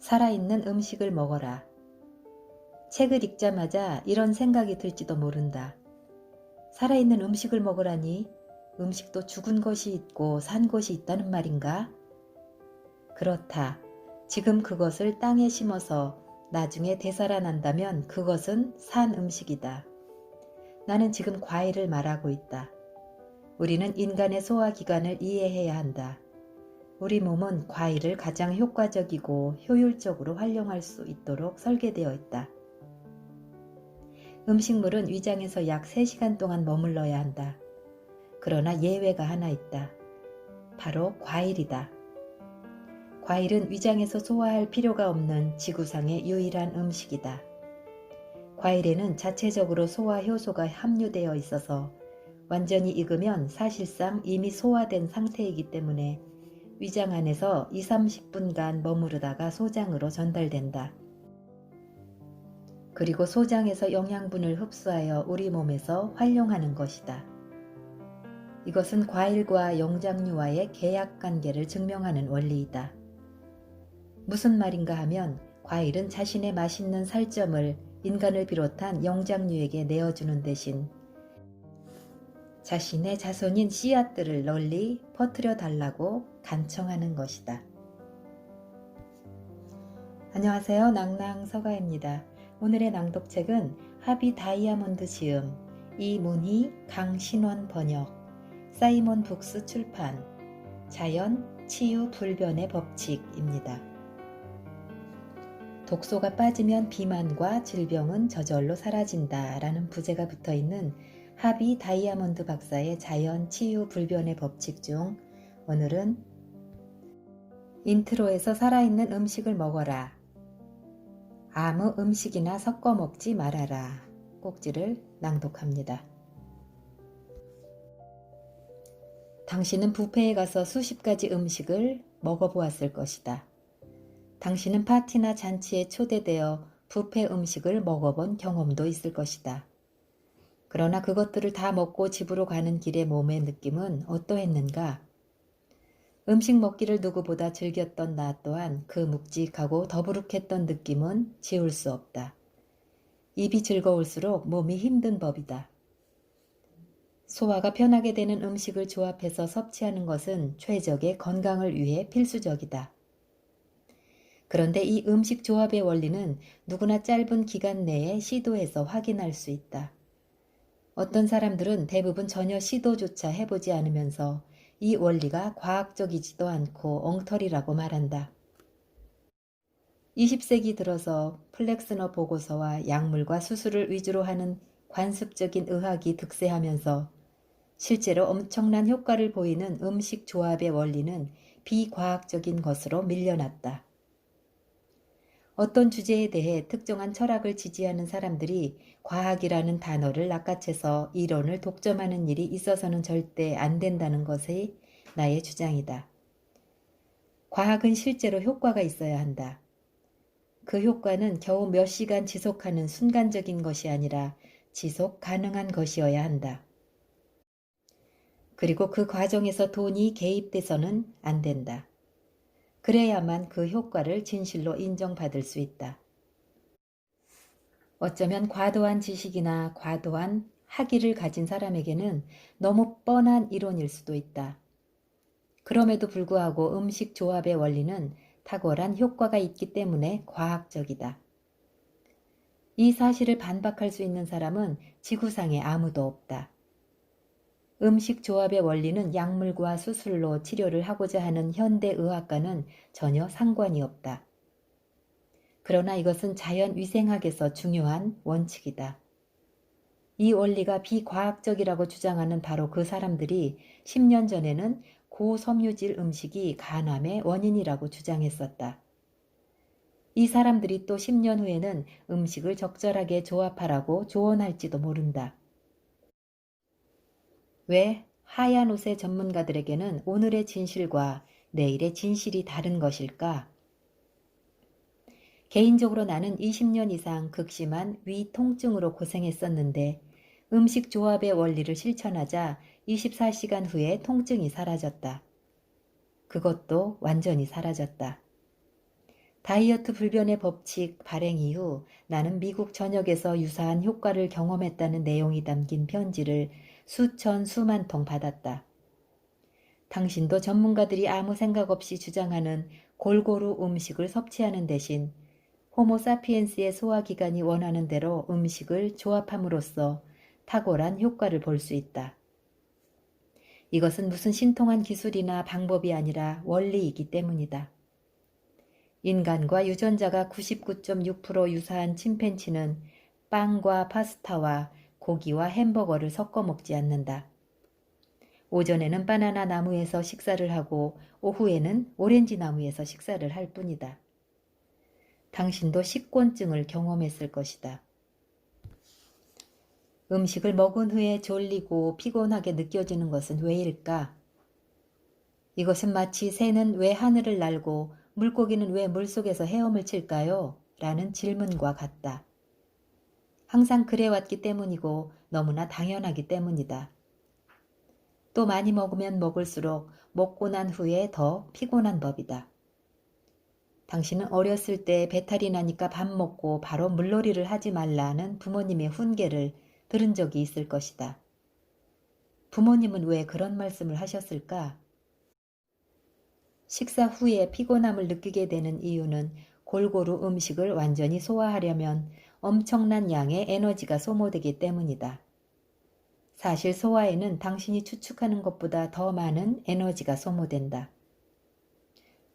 살아있는 음식을 먹어라. 책을 읽자마자 이런 생각이 들지도 모른다. 살아있는 음식을 먹으라니 음식도 죽은 것이 있고 산 것이 있다는 말인가? 그렇다. 지금 그것을 땅에 심어서 나중에 되살아난다면 그것은 산 음식이다. 나는 지금 과일을 말하고 있다. 우리는 인간의 소화기관을 이해해야 한다. 우리 몸은 과일을 가장 효과적이고 효율적으로 활용할 수 있도록 설계되어 있다. 음식물은 위장에서 약 3시간 동안 머물러야 한다. 그러나 예외가 하나 있다. 바로 과일이다. 과일은 위장에서 소화할 필요가 없는 지구상의 유일한 음식이다. 과일에는 자체적으로 소화 효소가 함유되어 있어서 완전히 익으면 사실상 이미 소화된 상태이기 때문에 위장 안에서 20-30분간 머무르다가 소장으로 전달된다. 그리고 소장에서 영양분을 흡수하여 우리 몸에서 활용하는 것이다. 이것은 과일과 영장류와의 계약관계를 증명하는 원리이다. 무슨 말인가 하면 과일은 자신의 맛있는 살점을 인간을 비롯한 영장류에게 내어주는 대신 자신의 자손인 씨앗들을 널리 퍼뜨려 달라고 간청하는 것이다. 안녕하세요. 낭낭서가입니다. 오늘의 낭독책은 하비 다이아몬드 지음, 이문희, 강신원 번역, 사이먼 북스 출판, 자연, 치유, 불변의 법칙입니다. 독소가 빠지면 비만과 질병은 저절로 사라진다 라는 부제가 붙어있는 하비 다이아몬드 박사의 자연, 치유, 불변의 법칙 중 오늘은 인트로에서 살아있는 음식을 먹어라. 아무 음식이나 섞어 먹지 말아라. 꼭지를 낭독합니다. 당신은 뷔페에 가서 수십 가지 음식을 먹어보았을 것이다. 당신은 파티나 잔치에 초대되어 뷔페 음식을 먹어본 경험도 있을 것이다. 그러나 그것들을 다 먹고 집으로 가는 길의 몸의 느낌은 어떠했는가? 음식 먹기를 누구보다 즐겼던 나 또한 그 묵직하고 더부룩했던 느낌은 지울 수 없다. 입이 즐거울수록 몸이 힘든 법이다. 소화가 편하게 되는 음식을 조합해서 섭취하는 것은 최적의 건강을 위해 필수적이다. 그런데 이 음식 조합의 원리는 누구나 짧은 기간 내에 시도해서 확인할 수 있다. 어떤 사람들은 대부분 전혀 시도조차 해보지 않으면서 이 원리가 과학적이지도 않고 엉터리라고 말한다. 20세기 들어서 플렉스너 보고서와 약물과 수술을 위주로 하는 관습적인 의학이 득세하면서 실제로 엄청난 효과를 보이는 음식 조합의 원리는 비과학적인 것으로 밀려났다. 어떤 주제에 대해 특정한 철학을 지지하는 사람들이 과학이라는 단어를 낚아채서 이론을 독점하는 일이 있어서는 절대 안 된다는 것이 나의 주장이다. 과학은 실제로 효과가 있어야 한다. 그 효과는 겨우 몇 시간 지속하는 순간적인 것이 아니라 지속 가능한 것이어야 한다. 그리고 그 과정에서 돈이 개입돼서는 안 된다. 그래야만 그 효과를 진실로 인정받을 수 있다. 어쩌면 과도한 지식이나 과도한 학위를 가진 사람에게는 너무 뻔한 이론일 수도 있다. 그럼에도 불구하고 음식 조합의 원리는 탁월한 효과가 있기 때문에 과학적이다. 이 사실을 반박할 수 있는 사람은 지구상에 아무도 없다. 음식 조합의 원리는 약물과 수술로 치료를 하고자 하는 현대의학과는 전혀 상관이 없다. 그러나 이것은 자연위생학에서 중요한 원칙이다. 이 원리가 비과학적이라고 주장하는 바로 그 사람들이 10년 전에는 고섬유질 음식이 간암의 원인이라고 주장했었다. 이 사람들이 또 10년 후에는 음식을 적절하게 조합하라고 조언할지도 모른다. 왜 하얀 옷의 전문가들에게는 오늘의 진실과 내일의 진실이 다른 것일까? 개인적으로 나는 20년 이상 극심한 위 통증으로 고생했었는데 음식 조합의 원리를 실천하자 24시간 후에 통증이 사라졌다. 그것도 완전히 사라졌다. 다이어트 불변의 법칙 발행 이후 나는 미국 전역에서 유사한 효과를 경험했다는 내용이 담긴 편지를 수천 수만 통 받았다. 당신도 전문가들이 아무 생각 없이 주장하는 골고루 음식을 섭취하는 대신 호모사피엔스의 소화기관이 원하는 대로 음식을 조합함으로써 탁월한 효과를 볼 수 있다. 이것은 무슨 신통한 기술이나 방법이 아니라 원리이기 때문이다. 인간과 유전자가 99.6% 유사한 침팬지는 빵과 파스타와 고기와 햄버거를 섞어 먹지 않는다. 오전에는 바나나 나무에서 식사를 하고 오후에는 오렌지 나무에서 식사를 할 뿐이다. 당신도 식곤증을 경험했을 것이다. 음식을 먹은 후에 졸리고 피곤하게 느껴지는 것은 왜일까? 이것은 마치 새는 왜 하늘을 날고 물고기는 왜 물속에서 헤엄을 칠까요? 라는 질문과 같다. 항상 그래왔기 때문이고 너무나 당연하기 때문이다. 또 많이 먹으면 먹을수록 먹고 난 후에 더 피곤한 법이다. 당신은 어렸을 때 배탈이 나니까 밥 먹고 바로 물놀이를 하지 말라는 부모님의 훈계를 들은 적이 있을 것이다. 부모님은 왜 그런 말씀을 하셨을까? 식사 후에 피곤함을 느끼게 되는 이유는 골고루 음식을 완전히 소화하려면 엄청난 양의 에너지가 소모되기 때문이다. 사실 소화에는 당신이 추측하는 것보다 더 많은 에너지가 소모된다.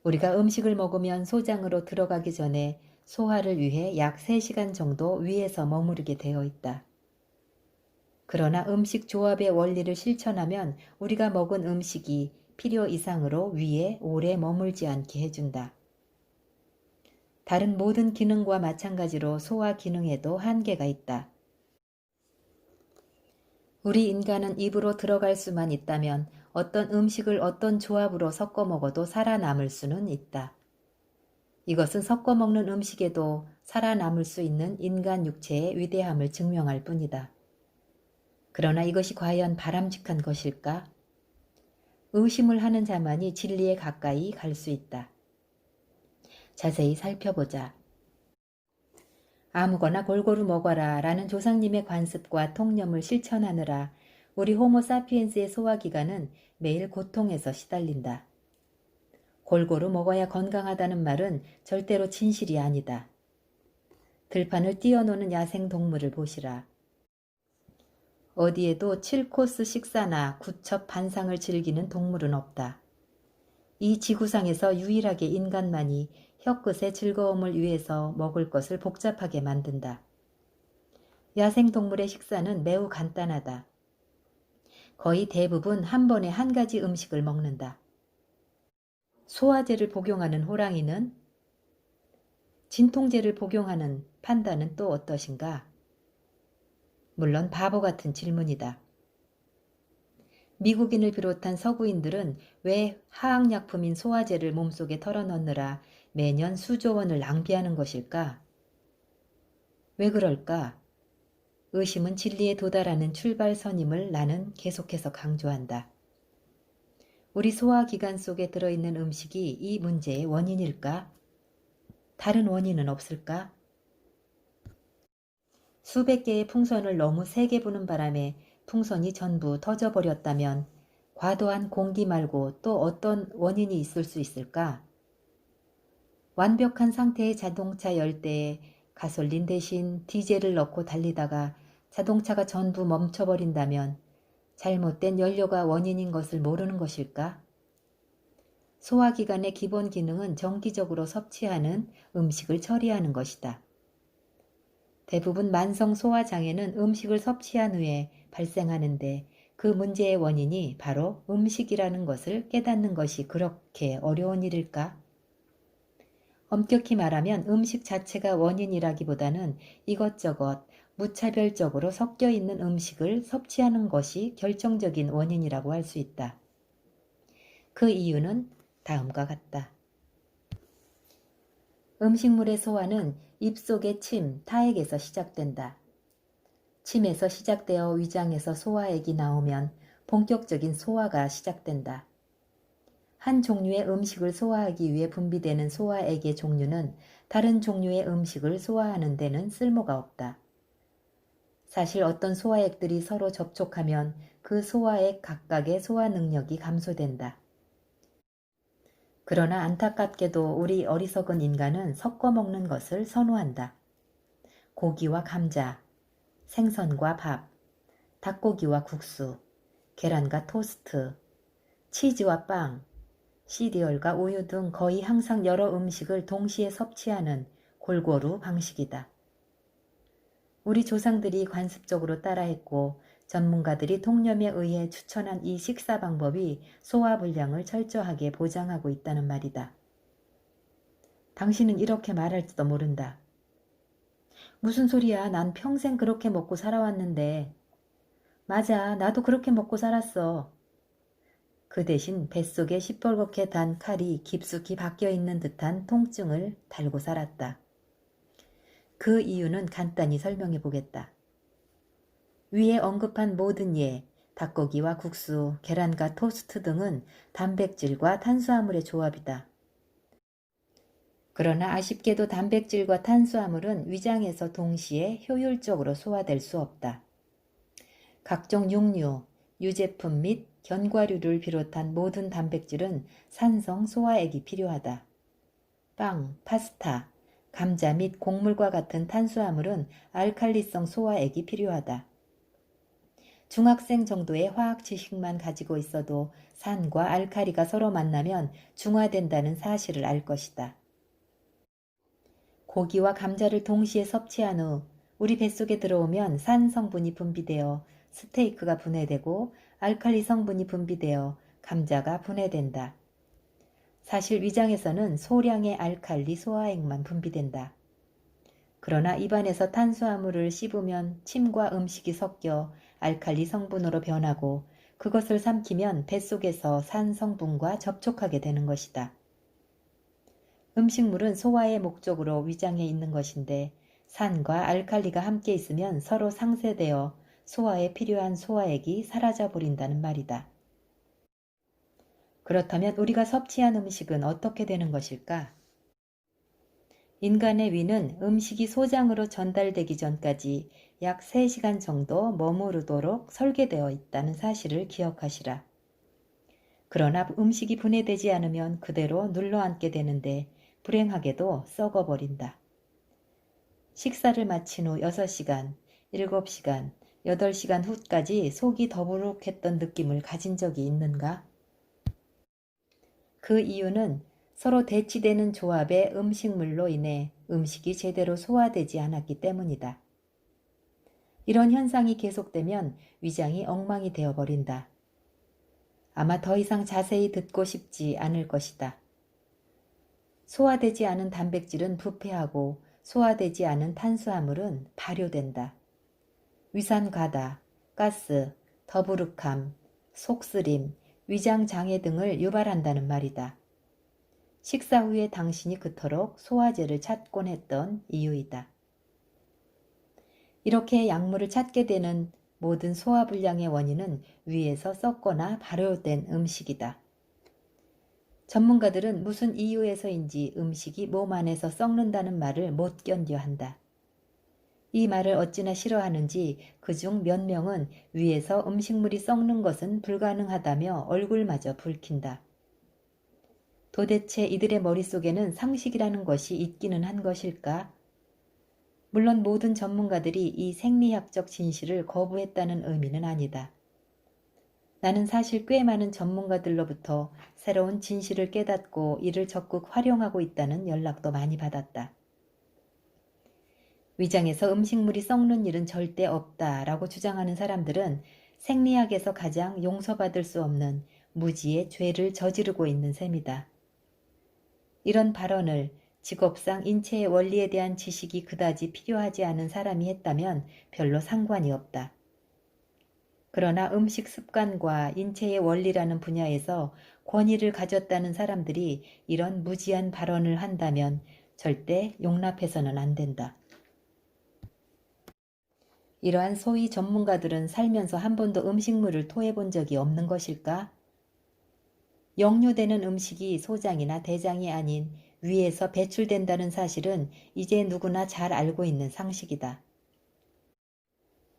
우리가 음식을 먹으면 소장으로 들어가기 전에 소화를 위해 약 3시간 정도 위에서 머무르게 되어 있다. 그러나 음식 조합의 원리를 실천하면 우리가 먹은 음식이 필요 이상으로 위에 오래 머물지 않게 해준다. 다른 모든 기능과 마찬가지로 소화 기능에도 한계가 있다. 우리 인간은 입으로 들어갈 수만 있다면 어떤 음식을 어떤 조합으로 섞어 먹어도 살아남을 수는 있다. 이것은 섞어 먹는 음식에도 살아남을 수 있는 인간 육체의 위대함을 증명할 뿐이다. 그러나 이것이 과연 바람직한 것일까? 의심을 하는 자만이 진리에 가까이 갈 수 있다. 자세히 살펴보자. 아무거나 골고루 먹어라 라는 조상님의 관습과 통념을 실천하느라 우리 호모사피엔스의 소화기관은 매일 고통에서 시달린다. 골고루 먹어야 건강하다는 말은 절대로 진실이 아니다. 들판을 뛰어노는 야생동물을 보시라. 어디에도 7코스 식사나 구첩 반상을 즐기는 동물은 없다. 이 지구상에서 유일하게 인간만이 혀끝의 즐거움을 위해서 먹을 것을 복잡하게 만든다. 야생동물의 식사는 매우 간단하다. 거의 대부분 한 번에 한 가지 음식을 먹는다. 소화제를 복용하는 호랑이는? 진통제를 복용하는 판다는 또 어떠신가? 물론 바보 같은 질문이다. 미국인을 비롯한 서구인들은 왜 화학약품인 소화제를 몸속에 털어넣느라 매년 수조 원을 낭비하는 것일까? 왜 그럴까? 의심은 진리에 도달하는 출발선임을 나는 계속해서 강조한다. 우리 소화기관 속에 들어있는 음식이 이 문제의 원인일까? 다른 원인은 없을까? 수백 개의 풍선을 너무 세게 부는 바람에 풍선이 전부 터져버렸다면 과도한 공기 말고 또 어떤 원인이 있을 수 있을까? 완벽한 상태의 자동차 열대에 가솔린 대신 디젤을 넣고 달리다가 자동차가 전부 멈춰버린다면 잘못된 연료가 원인인 것을 모르는 것일까? 소화기관의 기본 기능은 정기적으로 섭취하는 음식을 처리하는 것이다. 대부분 만성 소화장애는 음식을 섭취한 후에 발생하는데 그 문제의 원인이 바로 음식이라는 것을 깨닫는 것이 그렇게 어려운 일일까? 엄격히 말하면 음식 자체가 원인이라기보다는 이것저것 무차별적으로 섞여 있는 음식을 섭취하는 것이 결정적인 원인이라고 할 수 있다. 그 이유는 다음과 같다. 음식물의 소화는 입속의 침, 타액에서 시작된다. 침에서 시작되어 위장에서 소화액이 나오면 본격적인 소화가 시작된다. 한 종류의 음식을 소화하기 위해 분비되는 소화액의 종류는 다른 종류의 음식을 소화하는 데는 쓸모가 없다. 사실 어떤 소화액들이 서로 접촉하면 그 소화액 각각의 소화 능력이 감소된다. 그러나 안타깝게도 우리 어리석은 인간은 섞어 먹는 것을 선호한다. 고기와 감자, 생선과 밥, 닭고기와 국수, 계란과 토스트, 치즈와 빵, 시리얼과 우유 등 거의 항상 여러 음식을 동시에 섭취하는 골고루 방식이다. 우리 조상들이 관습적으로 따라했고 전문가들이 통념에 의해 추천한 이 식사 방법이 소화 불량을 철저하게 보장하고 있다는 말이다. 당신은 이렇게 말할지도 모른다. 무슨 소리야? 난 평생 그렇게 먹고 살아왔는데. 맞아, 나도 그렇게 먹고 살았어. 그 대신 뱃속에 시뻘겋게 단 칼이 깊숙이 박혀있는 듯한 통증을 달고 살았다. 그 이유는 간단히 설명해 보겠다. 위에 언급한 모든 예, 닭고기와 국수, 계란과 토스트 등은 단백질과 탄수화물의 조합이다. 그러나 아쉽게도 단백질과 탄수화물은 위장에서 동시에 효율적으로 소화될 수 없다. 각종 육류, 유제품 및 견과류를 비롯한 모든 단백질은 산성 소화액이 필요하다. 빵, 파스타, 감자 및 곡물과 같은 탄수화물은 알칼리성 소화액이 필요하다. 중학생 정도의 화학 지식만 가지고 있어도 산과 알칼리가 서로 만나면 중화된다는 사실을 알 것이다. 고기와 감자를 동시에 섭취한 후 우리 뱃속에 들어오면 산 성분이 분비되어 스테이크가 분해되고 알칼리 성분이 분비되어 감자가 분해된다. 사실 위장에서는 소량의 알칼리 소화액만 분비된다. 그러나 입안에서 탄수화물을 씹으면 침과 음식이 섞여 알칼리 성분으로 변하고 그것을 삼키면 뱃속에서 산 성분과 접촉하게 되는 것이다. 음식물은 소화의 목적으로 위장에 있는 것인데 산과 알칼리가 함께 있으면 서로 상쇄되어 소화에 필요한 소화액이 사라져 버린다는 말이다. 그렇다면 우리가 섭취한 음식은 어떻게 되는 것일까? 인간의 위는 음식이 소장으로 전달되기 전까지 약 3시간 정도 머무르도록 설계되어 있다는 사실을 기억하시라. 그러나 음식이 분해되지 않으면 그대로 눌러앉게 되는데 불행하게도 썩어버린다. 식사를 마친 후 6시간, 7시간, 8시간 후까지 속이 더부룩했던 느낌을 가진 적이 있는가? 그 이유는 서로 대치되는 조합의 음식물로 인해 음식이 제대로 소화되지 않았기 때문이다. 이런 현상이 계속되면 위장이 엉망이 되어버린다. 아마 더 이상 자세히 듣고 싶지 않을 것이다. 소화되지 않은 단백질은 부패하고 소화되지 않은 탄수화물은 발효된다. 위산과다, 가스, 더부룩함, 속쓰림, 위장장애 등을 유발한다는 말이다. 식사 후에 당신이 그토록 소화제를 찾곤 했던 이유이다. 이렇게 약물을 찾게 되는 모든 소화불량의 원인은 위에서 썩거나 발효된 음식이다. 전문가들은 무슨 이유에서인지 음식이 몸 안에서 썩는다는 말을 못 견뎌 한다. 이 말을 어찌나 싫어하는지 그중 몇 명은 위에서 음식물이 썩는 것은 불가능하다며 얼굴마저 붉힌다. 도대체 이들의 머릿속에는 상식이라는 것이 있기는 한 것일까? 물론 모든 전문가들이 이 생리학적 진실을 거부했다는 의미는 아니다. 나는 사실 꽤 많은 전문가들로부터 새로운 진실을 깨닫고 이를 적극 활용하고 있다는 연락도 많이 받았다. 위장에서 음식물이 썩는 일은 절대 없다라고 주장하는 사람들은 생리학에서 가장 용서받을 수 없는 무지의 죄를 저지르고 있는 셈이다. 이런 발언을 직업상 인체의 원리에 대한 지식이 그다지 필요하지 않은 사람이 했다면 별로 상관이 없다. 그러나 음식 습관과 인체의 원리라는 분야에서 권위를 가졌다는 사람들이 이런 무지한 발언을 한다면 절대 용납해서는 안 된다. 이러한 소위 전문가들은 살면서 한 번도 음식물을 토해본 적이 없는 것일까? 역류되는 음식이 소장이나 대장이 아닌 위에서 배출된다는 사실은 이제 누구나 잘 알고 있는 상식이다.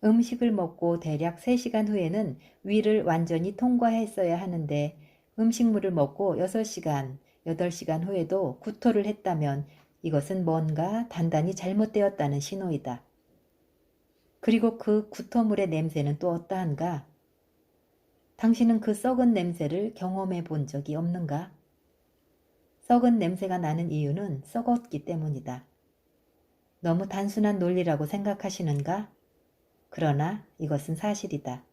음식을 먹고 대략 3시간 후에는 위를 완전히 통과했어야 하는데 음식물을 먹고 6시간, 8시간 후에도 구토를 했다면 이것은 뭔가 단단히 잘못되었다는 신호이다. 그리고 그 구토물의 냄새는 또 어떠한가? 당신은 그 썩은 냄새를 경험해 본 적이 없는가? 썩은 냄새가 나는 이유는 썩었기 때문이다. 너무 단순한 논리라고 생각하시는가? 그러나 이것은 사실이다.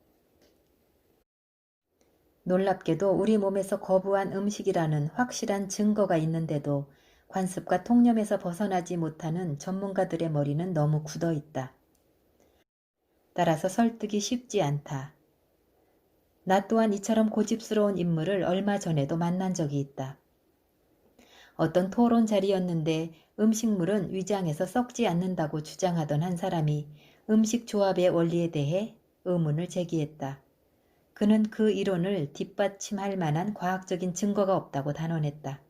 놀랍게도 우리 몸에서 거부한 음식이라는 확실한 증거가 있는데도 관습과 통념에서 벗어나지 못하는 전문가들의 머리는 너무 굳어 있다. 따라서 설득이 쉽지 않다. 나 또한 이처럼 고집스러운 인물을 얼마 전에도 만난 적이 있다. 어떤 토론 자리였는데 음식물은 위장에서 썩지 않는다고 주장하던 한 사람이 음식 조합의 원리에 대해 의문을 제기했다. 그는 그 이론을 뒷받침할 만한 과학적인 증거가 없다고 단언했다.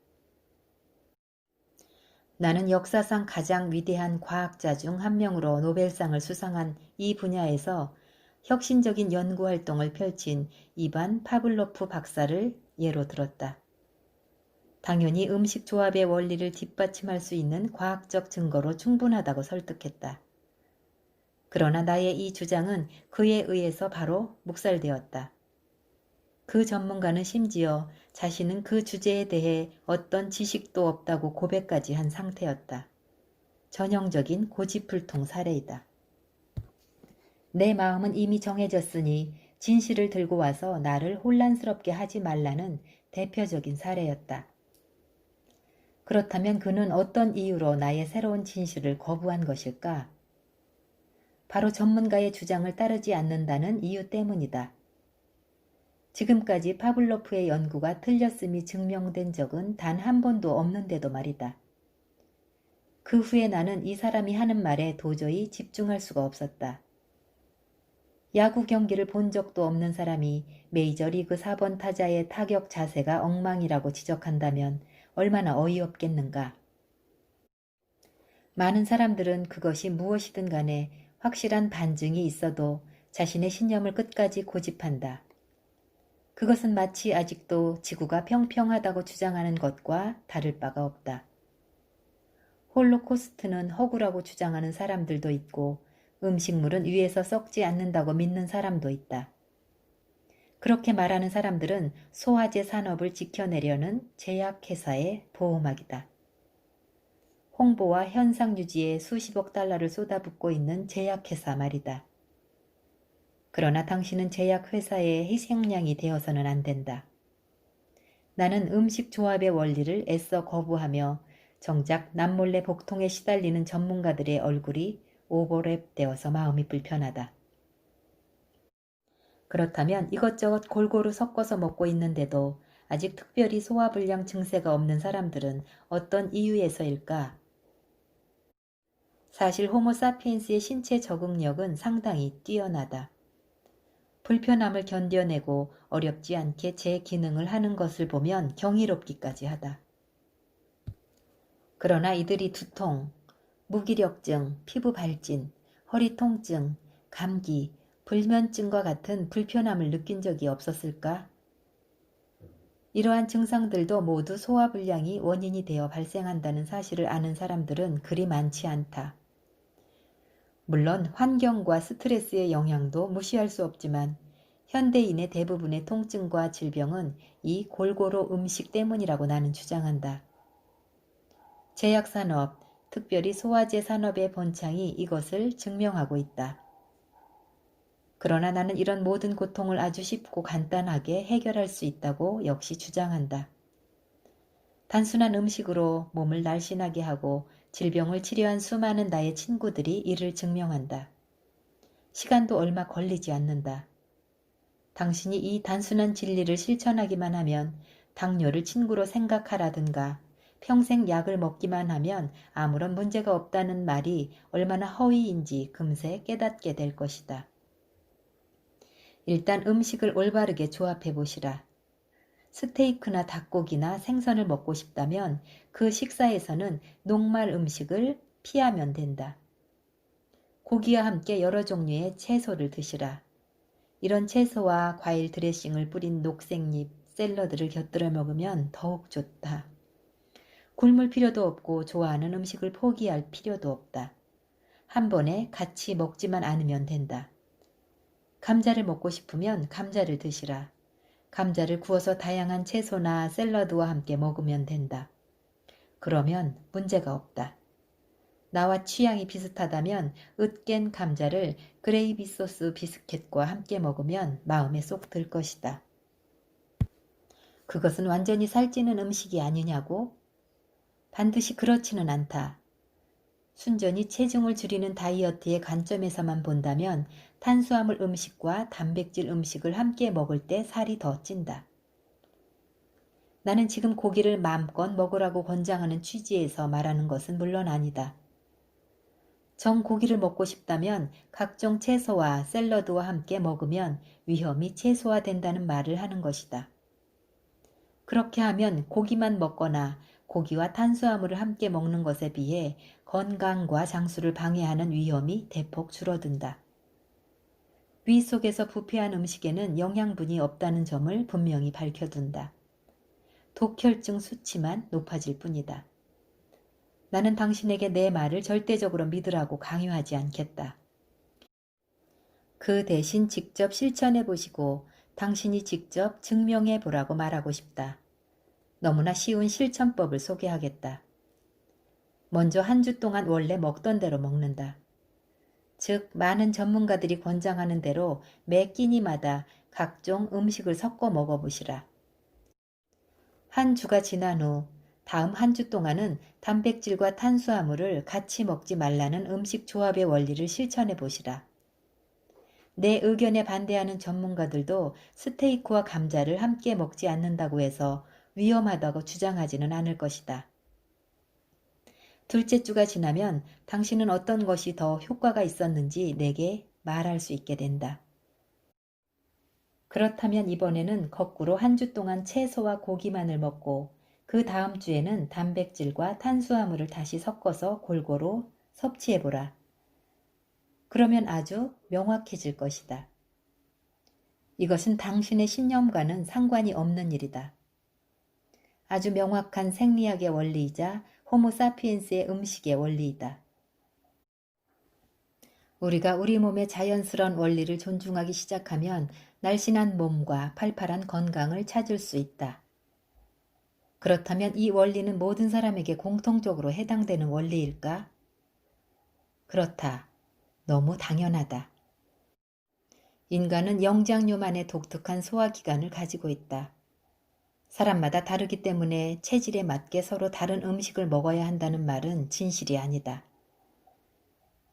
나는 역사상 가장 위대한 과학자 중 한 명으로 노벨상을 수상한 이 분야에서 혁신적인 연구활동을 펼친 이반 파블로프 박사를 예로 들었다. 당연히 음식 조합의 원리를 뒷받침할 수 있는 과학적 증거로 충분하다고 설득했다. 그러나 나의 이 주장은 그에 의해서 바로 묵살되었다. 그 전문가는 심지어 자신은 그 주제에 대해 어떤 지식도 없다고 고백까지 한 상태였다. 전형적인 고집불통 사례이다. 내 마음은 이미 정해졌으니 진실을 들고 와서 나를 혼란스럽게 하지 말라는 대표적인 사례였다. 그렇다면 그는 어떤 이유로 나의 새로운 진실을 거부한 것일까? 바로 전문가의 주장을 따르지 않는다는 이유 때문이다. 지금까지 파블로프의 연구가 틀렸음이 증명된 적은 단 한 번도 없는데도 말이다. 그 후에 나는 이 사람이 하는 말에 도저히 집중할 수가 없었다. 야구 경기를 본 적도 없는 사람이 메이저리그 4번 타자의 타격 자세가 엉망이라고 지적한다면 얼마나 어이없겠는가. 많은 사람들은 그것이 무엇이든 간에 확실한 반증이 있어도 자신의 신념을 끝까지 고집한다. 그것은 마치 아직도 지구가 평평하다고 주장하는 것과 다를 바가 없다. 홀로코스트는 허구라고 주장하는 사람들도 있고 음식물은 위에서 썩지 않는다고 믿는 사람도 있다. 그렇게 말하는 사람들은 소화제 산업을 지켜내려는 제약회사의 보호막이다. 홍보와 현상 유지에 수십억 달러를 쏟아붓고 있는 제약회사 말이다. 그러나 당신은 제약회사의 희생양이 되어서는 안 된다. 나는 음식 조합의 원리를 애써 거부하며 정작 남몰래 복통에 시달리는 전문가들의 얼굴이 오버랩되어서 마음이 불편하다. 그렇다면 이것저것 골고루 섞어서 먹고 있는데도 아직 특별히 소화불량 증세가 없는 사람들은 어떤 이유에서일까? 사실 호모사피엔스의 신체 적응력은 상당히 뛰어나다. 불편함을 견뎌내고 어렵지 않게 제 기능을 하는 것을 보면 경이롭기까지 하다. 그러나 이들이 두통, 무기력증, 피부 발진, 허리 통증, 감기, 불면증과 같은 불편함을 느낀 적이 없었을까? 이러한 증상들도 모두 소화불량이 원인이 되어 발생한다는 사실을 아는 사람들은 그리 많지 않다. 물론 환경과 스트레스의 영향도 무시할 수 없지만 현대인의 대부분의 통증과 질병은 이 골고루 음식 때문이라고 나는 주장한다. 제약산업, 특별히 소화제 산업의 번창이 이것을 증명하고 있다. 그러나 나는 이런 모든 고통을 아주 쉽고 간단하게 해결할 수 있다고 역시 주장한다. 단순한 음식으로 몸을 날씬하게 하고 질병을 치료한 수많은 나의 친구들이 이를 증명한다. 시간도 얼마 걸리지 않는다. 당신이 이 단순한 진리를 실천하기만 하면 당뇨를 친구로 생각하라든가 평생 약을 먹기만 하면 아무런 문제가 없다는 말이 얼마나 허위인지 금세 깨닫게 될 것이다. 일단 음식을 올바르게 조합해 보시라. 스테이크나 닭고기나 생선을 먹고 싶다면 그 식사에서는 녹말 음식을 피하면 된다. 고기와 함께 여러 종류의 채소를 드시라. 이런 채소와 과일 드레싱을 뿌린 녹색잎, 샐러드를 곁들여 먹으면 더욱 좋다. 굶을 필요도 없고 좋아하는 음식을 포기할 필요도 없다. 한 번에 같이 먹지만 않으면 된다. 감자를 먹고 싶으면 감자를 드시라. 감자를 구워서 다양한 채소나 샐러드와 함께 먹으면 된다. 그러면 문제가 없다. 나와 취향이 비슷하다면 으깬 감자를 그레이비 소스 비스켓과 함께 먹으면 마음에 쏙 들 것이다. 그것은 완전히 살찌는 음식이 아니냐고? 반드시 그렇지는 않다. 순전히 체중을 줄이는 다이어트의 관점에서만 본다면 탄수화물 음식과 단백질 음식을 함께 먹을 때 살이 더 찐다. 나는 지금 고기를 마음껏 먹으라고 권장하는 취지에서 말하는 것은 물론 아니다. 정 고기를 먹고 싶다면 각종 채소와 샐러드와 함께 먹으면 위험이 최소화된다는 말을 하는 것이다. 그렇게 하면 고기만 먹거나 고기와 탄수화물을 함께 먹는 것에 비해 건강과 장수를 방해하는 위험이 대폭 줄어든다. 위 속에서 부패한 음식에는 영양분이 없다는 점을 분명히 밝혀둔다. 독혈증 수치만 높아질 뿐이다. 나는 당신에게 내 말을 절대적으로 믿으라고 강요하지 않겠다. 그 대신 직접 실천해 보시고 당신이 직접 증명해 보라고 말하고 싶다. 너무나 쉬운 실천법을 소개하겠다. 먼저 한 주 동안 원래 먹던 대로 먹는다. 즉 많은 전문가들이 권장하는 대로 매 끼니마다 각종 음식을 섞어 먹어보시라. 한 주가 지난 후 다음 한 주 동안은 단백질과 탄수화물을 같이 먹지 말라는 음식 조합의 원리를 실천해 보시라. 내 의견에 반대하는 전문가들도 스테이크와 감자를 함께 먹지 않는다고 해서 위험하다고 주장하지는 않을 것이다. 둘째 주가 지나면 당신은 어떤 것이 더 효과가 있었는지 내게 말할 수 있게 된다. 그렇다면 이번에는 거꾸로 한 주 동안 채소와 고기만을 먹고 그 다음 주에는 단백질과 탄수화물을 다시 섞어서 골고루 섭취해보라. 그러면 아주 명확해질 것이다. 이것은 당신의 신념과는 상관이 없는 일이다. 아주 명확한 생리학의 원리이자 호모사피엔스의 음식의 원리이다. 우리가 우리 몸의 자연스러운 원리를 존중하기 시작하면 날씬한 몸과 팔팔한 건강을 찾을 수 있다. 그렇다면 이 원리는 모든 사람에게 공통적으로 해당되는 원리일까? 그렇다. 너무 당연하다. 인간은 영장류만의 독특한 소화기관을 가지고 있다. 사람마다 다르기 때문에 체질에 맞게 서로 다른 음식을 먹어야 한다는 말은 진실이 아니다.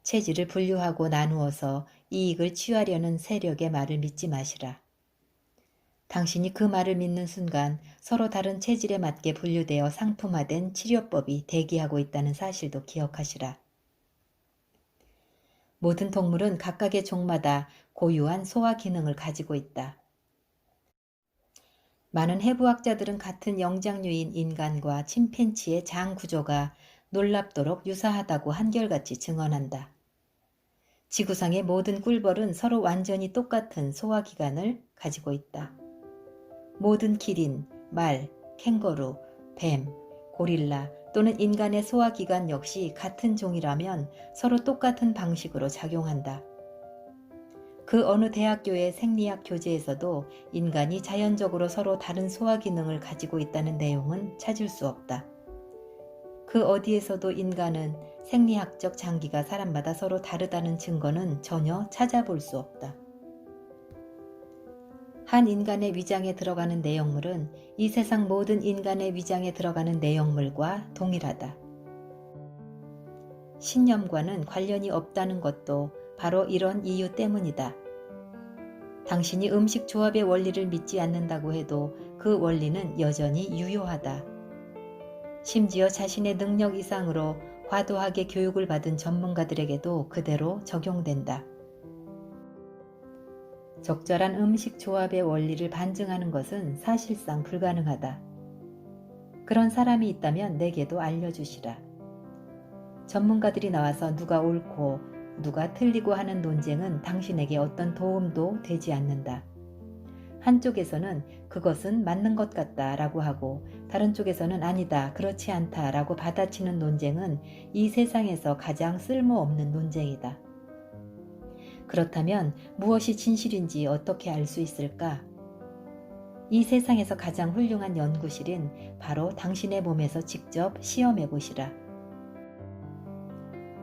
체질을 분류하고 나누어서 이익을 취하려는 세력의 말을 믿지 마시라. 당신이 그 말을 믿는 순간 서로 다른 체질에 맞게 분류되어 상품화된 치료법이 대기하고 있다는 사실도 기억하시라. 모든 동물은 각각의 종마다 고유한 소화 기능을 가지고 있다. 많은 해부학자들은 같은 영장류인 인간과 침팬지의 장 구조가 놀랍도록 유사하다고 한결같이 증언한다. 지구상의 모든 꿀벌은 서로 완전히 똑같은 소화기관을 가지고 있다. 모든 기린, 말, 캥거루, 뱀, 고릴라 또는 인간의 소화기관 역시 같은 종이라면 서로 똑같은 방식으로 작용한다. 그 어느 대학교의 생리학 교재에서도 인간이 자연적으로 서로 다른 소화기능을 가지고 있다는 내용은 찾을 수 없다. 그 어디에서도 인간은 생리학적 장기가 사람마다 서로 다르다는 증거는 전혀 찾아볼 수 없다. 한 인간의 위장에 들어가는 내용물은 이 세상 모든 인간의 위장에 들어가는 내용물과 동일하다. 신념과는 관련이 없다는 것도 바로 이런 이유 때문이다. 당신이 음식 조합의 원리를 믿지 않는다고 해도 그 원리는 여전히 유효하다. 심지어 자신의 능력 이상으로 과도하게 교육을 받은 전문가들에게도 그대로 적용된다. 적절한 음식 조합의 원리를 반증하는 것은 사실상 불가능하다. 그런 사람이 있다면 내게도 알려주시라. 전문가들이 나와서 누가 옳고 누가 틀리고 하는 논쟁은 당신에게 어떤 도움도 되지 않는다. 한쪽에서는 그것은 맞는 것 같다 라고 하고 다른 쪽에서는 아니다, 그렇지 않다 라고 받아치는 논쟁은 이 세상에서 가장 쓸모없는 논쟁이다. 그렇다면 무엇이 진실인지 어떻게 알 수 있을까? 이 세상에서 가장 훌륭한 연구실인 바로 당신의 몸에서 직접 시험해 보시라.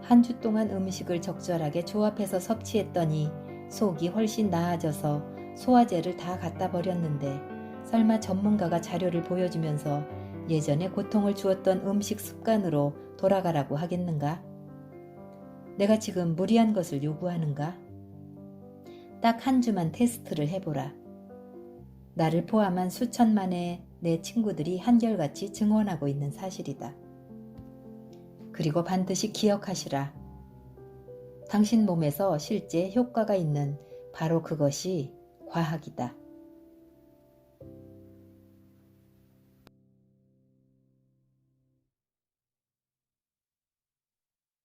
한 주 동안 음식을 적절하게 조합해서 섭취했더니 속이 훨씬 나아져서 소화제를 다 갖다 버렸는데 설마 전문가가 자료를 보여주면서 예전에 고통을 주었던 음식 습관으로 돌아가라고 하겠는가? 내가 지금 무리한 것을 요구하는가? 딱 한 주만 테스트를 해보라. 나를 포함한 수천만의 내 친구들이 한결같이 증언하고 있는 사실이다. 그리고 반드시 기억하시라. 당신 몸에서 실제 효과가 있는 바로 그것이 과학이다.